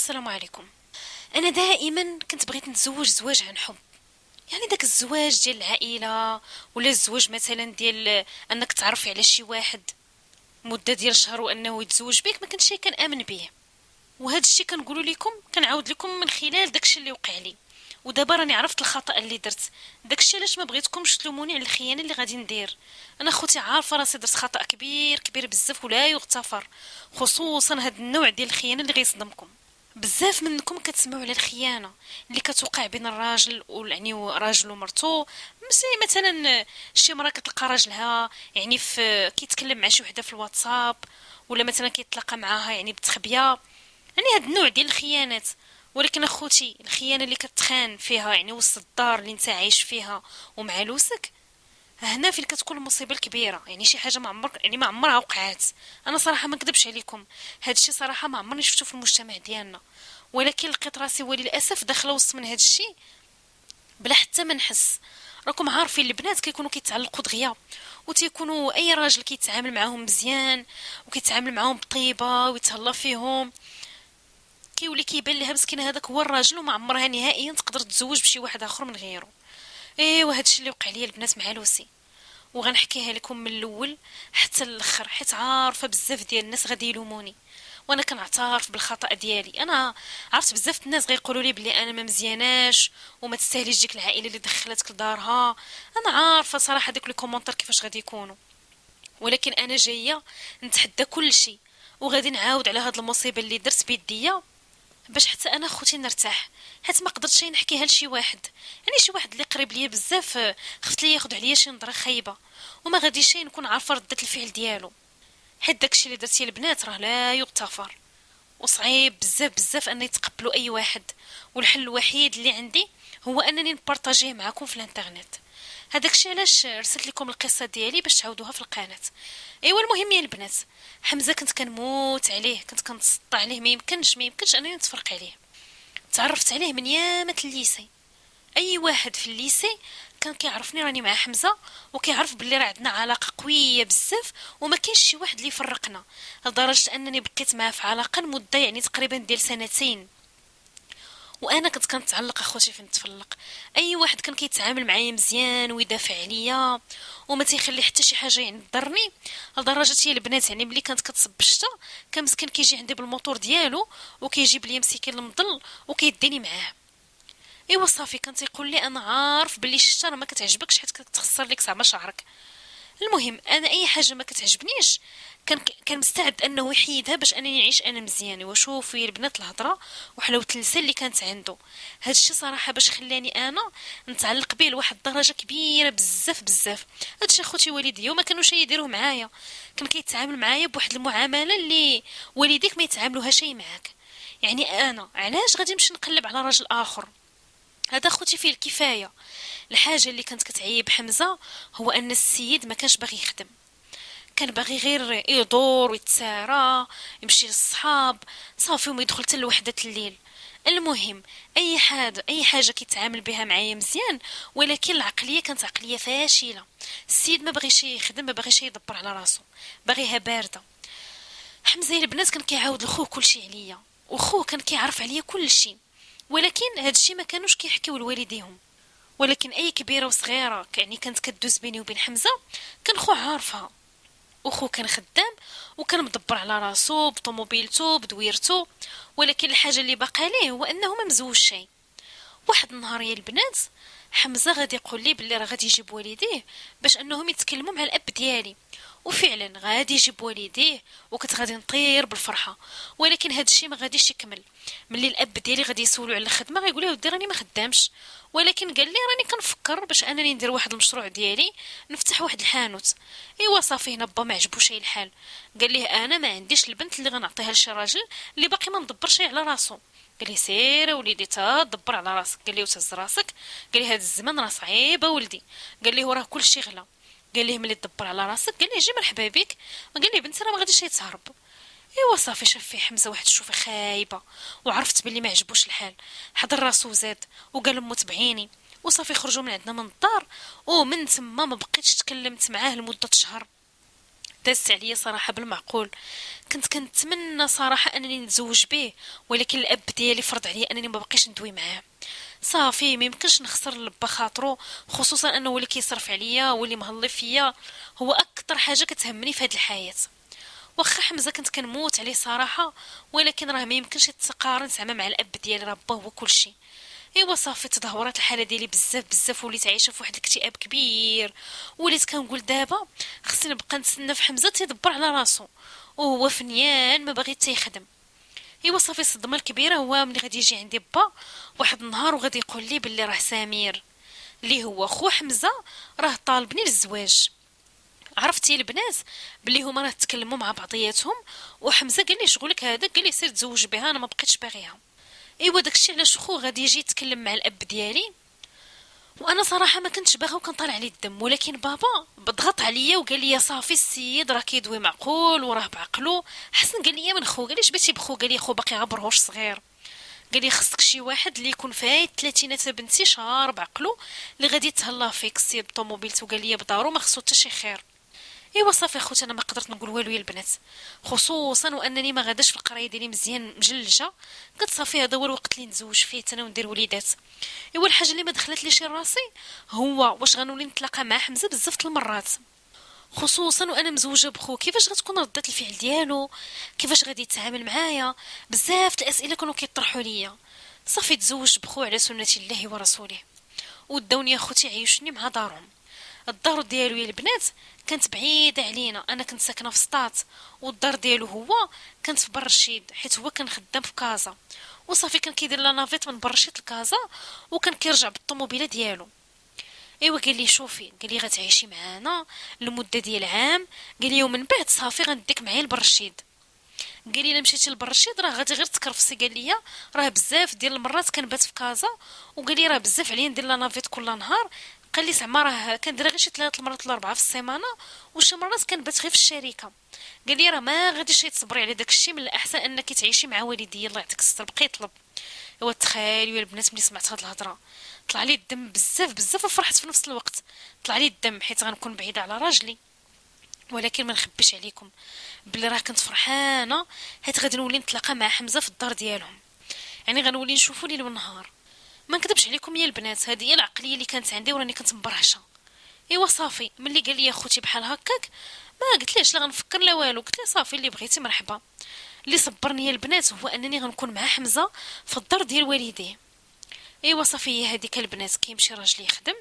السلام عليكم. انا دائما كنت بغيت نتزوج زواج عن حب. يعني داك الزواج ديال العائله، ولا الزواج مثلا ديال انك تعرفي على شي واحد مده ديال شهر وانه يتزوج بك، ما كنتش كنامن به. وهذا الشيء كنقول لكم، كنعاود لكم من خلال داكشي اللي وقع لي. ودابا راني عرفت الخطا اللي درت. داكشي علاش ما بغيتكمش تلوموني على الخيانه اللي غادي ندير. انا خوتي عارفه راسي درت خطا كبير كبير بزاف ولا يغتفر، خصوصا هاد النوع ديال الخيانه اللي غيصدمكم. بزاف منكم كتسمعوا على الخيانه اللي كتوقع بين الراجل يعني راجل ومرته. مثلا شي مرة كتلقى راجلها يعني في كيتكلم مع شي وحده في الواتساب، ولا مثلا كيتلاقى معاها يعني بتخبيه. يعني هاد النوع ديال الخيانات. ولكن اخوتي، الخيانه اللي كتخان فيها يعني وسط الدار اللي انت عايش فيها ومع لوسك، هنا فين كتكون المصيبه الكبيره. يعني شي حاجه ما عمرها وقعات. انا صراحه ما نكذبش عليكم، هاد الشيء صراحه ما عمرني شفتو في المجتمع ديالنا. ولكن لقيت راسي وللاسف داخله وسط من هاد الشيء بلا حتى ما نحس. راكم عارفين البنات كيكونوا كيتعلقوا دغيا، وتيكونوا اي راجل كيتعامل معاهم مزيان وكيتعامل معاهم بطيبه ويتهلا فيهم، كيولي كيبان ليها مسكين هذاك هو الراجل، وما عمرها نهائيا تقدر تتزوج بشي واحد اخر من غيره. ايوا هادشي اللي وقع ليا البنات مع لوسي، وغنحكيها لكم من الاول حتى الاخر، حيت عارفه بزاف ديال الناس غادي يلوموني. وانا كنعترف بالخطا ديالي. انا عرفت بزاف الناس غيقولوا لي بلي انا ما مزياناش وما تستاهليش ديك العائله اللي دخلتك لدارها. انا عارفه صراحه ديك لي كومونتير كيفاش غادي يكونوا، ولكن انا جايه نتحدى كل شيء، وغادي نعاود على هاد المصيبه اللي درت بيديا باش حتى انا خوتي نرتاح. حيت ما قدرتش نحكيها لشي واحد، يعني شي واحد اللي قريب ليا بزاف، خفت لي ياخذ عليا شي نظره خايبه، وما غاديش نكون عارفه رده الفعل ديالو. حيت داكشي اللي درتي البنات راه لا يغتفر، وصعيب بزاف بزاف ان يتقبلوا اي واحد. والحل الوحيد اللي عندي هو انني نبارطاجيه معكم في الانترنت. هذاك الشيء علاش رسلت لكم القصه ديالي باش تعاودوها في القناه. ايوا المهم يا البنات، حمزه كنت كنموت عليه، كنت كنتسطى عليه، ما يمكنش انني نتفرق عليه. تعرفت عليه من يامة الليسي. اي واحد في الليسي كان كيعرفني راني مع حمزه، وكيعرف بلي راه عندنا علاقه قويه بزاف، وما كاينش شي واحد اللي يفرقنا، لدرجه انني بقيت معاه في علاقه لمده يعني تقريبا ديال سنتين. وانا كنت كنتعلق اخوتي فين نتفلق. اي واحد كان كيتعامل معايا مزيان ويدافع عليا، وما تيخلي حتى شي حاجه يعني تضرني. لدرجه هي البنات يعني ملي كانت كتصب الشتا، كان مسكين كيجي عندي بالموتور ديالو وكيجيب لي مسكين المضل وكيديني معاه. ايوا صافي كان تيقول لي انا عارف بلي الشتا راه ما كتعجبكش حيت كتخسر لك زعما شعرك. المهم انا اي حاجه ما كتعجبنيش كان مستعد انه يحيدها باش انني نعيش انا مزيان. وشوفوا يا البنات الهضره وحلاوه اللسان اللي كانت عنده. هذا الشيء صراحه باش خلاني انا نتعلق به لواحد الدرجه كبيره بزاف بزاف. هذا الشيء خوتي والديا ما كانوش يديروه معايا، كان كيتعامل معايا بواحد المعامله اللي والديك ما يتعاملوها شيء معاك. يعني انا علاش غادي نمشي نقلب على راجل اخر؟ هذا خوتي فيه الكفايه. الحاجه اللي كانت كتعيب حمزه هو ان السيد ما كانش باغي يخدم، كان باغي غير يدور ويتسارى، يمشي للصحاب صافي وما يدخل حتى لوحدة الليل. المهم اي حاجه كيتعامل بها معايا مزيان، ولكن العقليه كانت عقليه فاشله. السيد ما بغيش يخدم، ما بغيش يدبر على راسو، باغيها بارده. حمزه البنات كان كيعاود لخوه كلشي عليا، وخوه كان كيعرف عليا كلشي، ولكن هادشي ما كانوش كيحكيو لوالديهم. ولكن اي كبيره وصغيره يعني كانت كدوز بيني وبين حمزه كان خو عارفها. وخو كان خدام وكان مدبر على راسو بطوموبيلتو بدويرتو، ولكن الحاجه اللي باقا ليه هو انه ما مزوج شيء. واحد النهار يا البنات، حمزه غادي يقول لي بلي راه غادي يجيب والديه باش انهم يتكلموا مع الاب ديالي. وفعلا غادي يجيب والديه، وكنت غادي نطير بالفرحه. ولكن هذا الشيء ما غاديش يكمل. ملي الاب ديالي غادي يسولو على الخدمه غيقول له ودي راني ما خدامش. ولكن قال لي راني كنفكر باش انني ندير واحد المشروع ديالي، نفتح واحد الحانوت. ايوا صافي هنا با ما عجبوش شي الحال. قال ليه انا ما عنديش البنت اللي غنعطيها لشي راجل اللي باقي ما مدبرش على راسو. قال لي سير وليدي تا دبر على راسك. قال لي وتهز راسك. قال لي هذا الزمان راه صعيب ولدي. قال لي وراه كل شيء غلا. قال ليه ملي تدبر على راسك. قال ليه جي مرحبا بك. قال لي بنتي راه ما غاديش يتهرب. ايوا صافي شاف فيه حمزه واحد الشوفه خايبه، وعرفت بلي ما عجبوش الحال. حضر راسو وزاد وقال لمو تبعيني. وصافي خرجوا من عندنا من الدار، ومن تما ما بقيتش تكلمت معاه لمده شهر. دازت عليا صراحه بالمعقول. كنت كنتمنى صراحه انني نتزوج به، ولكن الاب ديالي فرض عليا انني ما بقيش ندوي معاه. صافي ما يمكنش نخسر لبا خاطرو، خصوصا انه هو اللي كيصرف عليا، هو اللي مهلي فيا، هو اكثر حاجه كتهمني في هذه الحياه. واخا حمزه كنت كنموت عليه صراحه، ولكن راه ما يمكنش يتقارن زعما مع الاب ديالي، راه با هو كلشي. ايوا صافي تدهورات الحاله ديالي بزاف بزاف، وليت عايشه في واحد الاكتئاب كبير. وليت كنقول دابا خصني نبقى نتسنى في حمزه تيدبر على راسو، وهو فنيان ما باغي حتى يخدم. ايوا صافي الصدمه الكبيره هو ملي غادي يجي عندي با واحد النهار وغادي يقول لي باللي راه سمير اللي هو خو حمزه راه طالبني للزواج. عرفتي البنات بلي هما راه تكلموا مع بعضياتهم، وحمزه قال لي شغلك هذا، قال لي سير تزوج بها، انا ما بقيتش باغيها. ايوا داكشي علاش خو غادي يجي يتكلم مع الاب ديالي، وانا صراحه ما كنتش باغا وكنطلع عليه الدم، ولكن بابا ضغط عليا وقال لي صافي السيد راه كيدوي معقول وراه بعقلو. حسن قال لي من خو، قال لي بغيتي بخو، قال لي خو باقي غبرهوش صغير، قال لي خصك شي واحد اللي يكون فايت الثلاثينات بنتي شارب عقلو، اللي غادي يتهلا فيك السيد بطوموبيلته، قال لي بدارو ما خصو حتى شي خير. ايوا صافي خوتي انا ما قدرت نقول والو يا البنات، خصوصا وانني ما غاداش في القرايه ديالي مزيان مجلجه. قلت صافي هذا هو الوقت اللي نتزوج فيه انا وندير وليدات. ايوا الحاجه اللي ما دخلت لي شي راسي هو واش غنولي نتلاقى مع حمزه بزاف د المرات، خصوصا وانا مزوجه بخو، كيفاش غتكون ردة الفعل ديالو، كيفاش غادي يتعامل معايا. بزاف د الاسئله كانوا كيطرحوا ليا. صافي تزوجت بخو على سنه الله ورسوله، وداوني اخوتي عيشوني مع دارهم. الدار ديالو يا البنات كانت بعيده علينا، انا كنت ساكنه في سطات، والدار ديالو هو كانت في برشيد، حيت هو كان خدام في كازا. وصافي كان كيدير لا نافيت من برشيد لكازا، وكان كيرجع بالطوموبيله ديالو. ايوا قال لي شوفي، قال لي غتعيشي معانا لمده ديال عام، قال لي ومن بعد صافي غنديك معايا لبرشيد. قال لي الا مشيتي لبرشيد راه غادي غير تكرفسي، قال لي راه بزاف ديال المرات كنبات في كازا، وقال لي راه بزاف عليا ندير لا نافيت كل نهار. قال لي زعما راه كندير غير شي 3 المرات ولا 4 في السيمانه، وشي مرات كنبات غير في الشركه. قال لي راه ما غاديش تصبري على داكشي، من الاحسن انك تعيشي مع والدي الله يعطيك الستر. بقى يطلب. ايوا تخيلوا يا البنات ملي سمعت هاد الهضره طلع لي الدم بزاف بزاف، وفرحت في نفس الوقت. طلع لي الدم حيت غنكون بعيده على راجلي، ولكن ما نخبيش عليكم بلي راه كنت فرحانه، حيت غادي نولي نتلاقى مع حمزه في الدار ديالهم، يعني غنولي نشوفو ليل ونهار. ما نكذبش عليكم يا البنات، هذه هي العقليه اللي كانت عندي وراني كنت مبرهشه. ايوا صافي ملي قال لي اخوتي بحال هكاك ما قلت ليش لا غنفكر لا والو، قلت له صافي اللي بغيتي مرحبا. اللي صبرني يا البنات هو انني غنكون مع حمزه في الدار ديال والديه. ايوا صافي هي هذيك البنات كيمشي راجلي يخدم،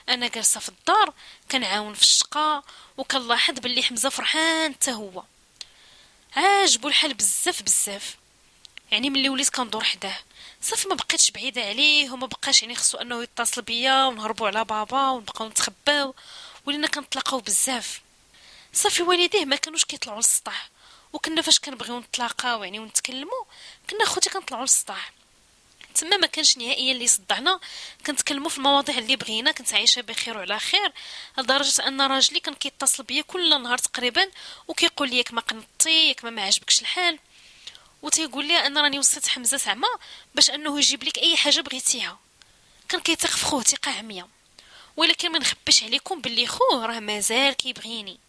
انا جالسه في الدار كنعاون في الشقه، وكنلاحظ باللي حمزه فرحان حتى هو، عاجبو الحال بزاف بزاف. يعني ملي وليت كندور حداه صافي ما بقيتش بعيده عليه، وما بقاش يعني خصو انه يتصل بيا ونهربوا على بابا ونبقاو نتخباو، ولينا كنتلاقاو بزاف. صافي والديه ما كانوش كيطلعوا للسطح، وكنا فاش كنبغيو نتلاقاو يعني ونتكلموا كنا خوتي كنطلعوا للسطح. تما ما كانش نهائيا اللي صدعنا، كنتكلموا في المواضيع اللي بغينا، كنت عايشه بخير وعلى خير، لدرجه ان راجلي كان كيتصل بيا كل نهار تقريبا وكيقول لي ياك ما قنطي، ياك ما عجبكش الحال، وتيقول لي انا راني وصيت حمزه زعما باش انه يجيب لك اي حاجه بغيتيها. كان كيثق في خوه ثقه عمياء. ولكن ما نخبيش عليكم باللي خوه راه مازال كيبغيني،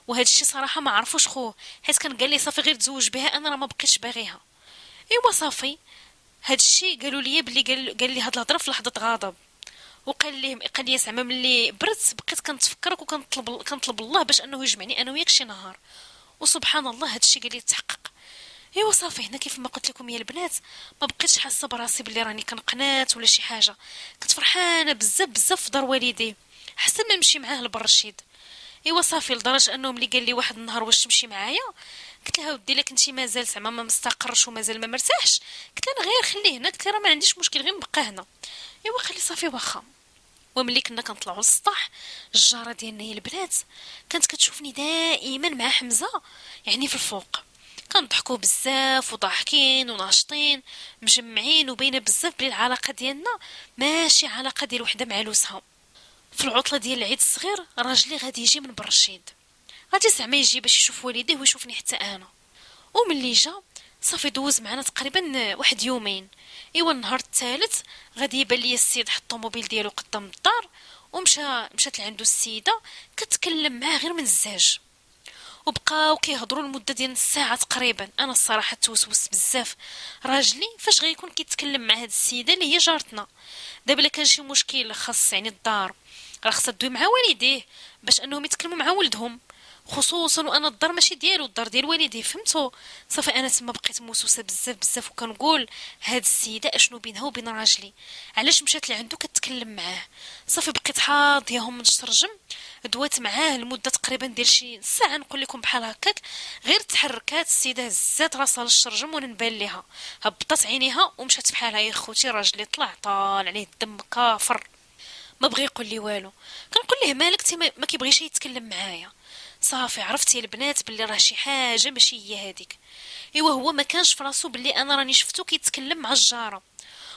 وهذا الشيء صراحه ما عرفوش خوه، حيت كان قال لي صافي غير تزوج بها، انا راه ما بقيتش باغيها. ايوا صافي هاد الشيء قالوا لي بلي قال لي هاد الهضره في لحظه غضب، قال لي زعما ملي برت بقيت كنتفكرك كنطلب الله باش انه يجمعني انا وياك شي نهار. وسبحان الله هاد الشيء قال لي تحقق. ايوا صافي هنا كيف ما قلت لكم يا البنات ما بقيتش حاسه براسي بلي راني كنقنات ولا شي حاجه، كنت فرحانه بزاف بزاف في دار والدي، حتى ما نمشي معاه لبرشيد. ايوا صافي لدرجه انه ملي قال لي واحد النهار واش تمشي معايا، قلت لها ودي لك انت مازال زعما ما مستقرش ومازال ما مرتاحش، قلت لها غير خليه هنا، قلت لها راه ما عنديش مشكل غير نبقى هنا. ايوا خلي صافي واخا. وملي كنا كنطلعوا للسطح الجاره ديالنا هي البنات كانت كتشوفني دائما مع حمزه يعني في الفوق، كنضحكوا بزاف وضاحكين وناشطين مجمعين، وبينه بزاف بلي العلاقه ديالنا ماشي علاقه ديال وحده مع لوسها. في العطله ديال العيد الصغير راجلي غادي يجي من برشيد، غادي زعما يجي باش يشوف والديه ويشوفني حتى انا. وملي جا صافي دوز معنا تقريبا واحد يومين. ايوا النهار الثالث غادي يبان لي السيد حط الطوموبيل ديالو قدام الدار، مشات لعندو السيده كتكلم معاه غير من الزاج. وبقاو كيهضروا لمده ديال نص ساعه تقريبا. انا الصراحه توسوست بزاف. راجلي فاش غيكون كيتكلم مع هاد السيده اللي هي جارتنا، دابا الا كان شي مشكل خاص يعني الدار، راه خاصها تدوي مع والديه باش انهم يتكلموا مع ولدهم، خصوصا وانا الدار ماشي ديالو، الدار ديال والديه، فهمتوا؟ صافي انا تما بقيت موسوسه بزاف بزاف، وكنقول هاد السيده اشنو بينها وبين راجلي، علاش مشات لعندو كتكلم معاه؟ صافي بقيت حاضيهم نترجم، دوات معاه لمده تقريبا ديال شي ساعه نقول لكم بحال هكاك. غير تحركات السيده هزات راسها للشرجم وانا نبان ليها، هبطت عينيها ومشات بحالها. يا خوتي راجلي طلع طال عليه الدم كافر، ما بغى يقول لي والو. كنقول ليه مالك تي ما كيبغيش يتكلم معايا. صافي عرفتي البنات باللي راه شي حاجه ماشي هي هذيك. ايوا هو ما كانش في راسو باللي انا راني شفتو كيتكلم مع الجاره،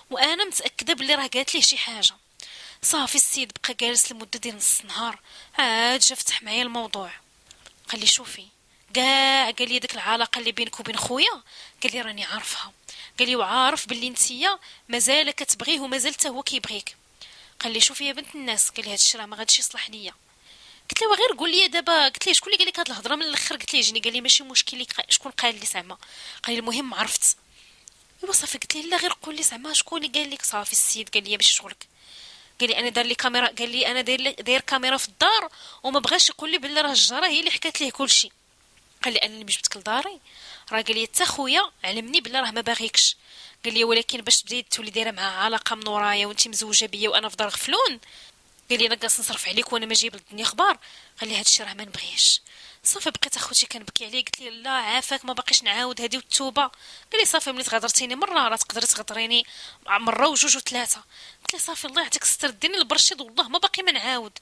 وانا متاكده باللي راه قالت ليه شي حاجه. صافي السيد بقى جالس لمده ديال نص نهار، عاد جا فتح معايا الموضوع. قال لي شوفي، قال لي ديك العلاقه اللي بينك وبين خويا، قال لي راني عارفها، قال لي وعارف باللي نتيا مازال كتبغيه ومازال حتى هو كيبغيك. قال لي شوفي يا بنت الناس، قال لي هادشي راه ما غاديش يصلح ليا. قلت له غير قول لي دابا، قلت ليه شكون اللي قال لك هاد الهضره من الاخر؟ قلت ليه جيني، قال لي ماشي مشكل شكون قال لي زعما. قال لي المهم عرفت. ايوا صافي قلت ليه لا غير قول لي زعما شكون اللي قال لك. صافي السيد قال لي ماشي شغلك، قال لي انا دار لي كاميرا، قال لي انا داير كاميرا في الدار وما بغاش يقول لي بلي راه الجاره هي اللي حكات ليه كلشي. قال لي انا اللي جبتك لداري، راه قال لي حتى خويا علمني بلي راه ما باغيكش. قال لي ولكن باش تبداي تولي دايره معاه علاقه من ورايا وانت مزوجه بيا وانا في دار غفلون، قال لي انا جالس نصرف عليك وانا ما جايب للدنيا خبار، قال لي هادشي راه ما نبغيش. صافي بقيت اخوتي كنبكي عليه، قلت لي لا عافاك ما باقيش نعاود هذه والتوبه. قال لي صافي ملي تغادرتيني مره راه تقدري تغدريني مره وجوج وثلاثه. قلت لي صافي الله يعطيك الستر ديني البرشيد والله ما باقي ما نعاود.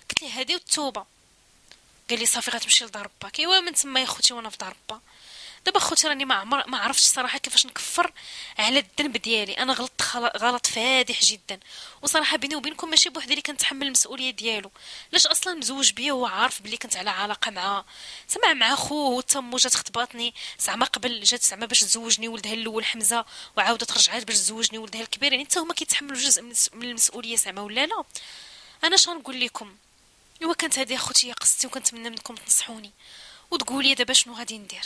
قلت لي هذه والتوبه. قال لي صافي غتمشي لدار باك. ايوا من تما يا خوتي وانا في دار با. دابا خوتي راني ما عرفتش صراحه كيفاش نكفر على الذنب ديالي. انا غلطت غلط فادح جدا، وصراحه بيني وبينكم ماشي بوحدي اللي كنتحمل المسؤوليه ديالو. لاش اصلا مزوج بيا وهو عارف بلي كنت على علاقه معاه، سمع مع خوه وتمو جات خطباتني زعما قبل، جات زعما باش تزوجني ولدها الاول حمزه، وعاودت رجعت باش تزوجني ولدها الكبير. يعني حتى هما كيتحملوا جزء من المسؤوليه زعما ولا لا؟ انا شنقول لكم؟ ايوا كانت هذه اختي هي قصتي، وكنتمنى منكم تنصحوني وتقولي دابا شنو غادي ندير.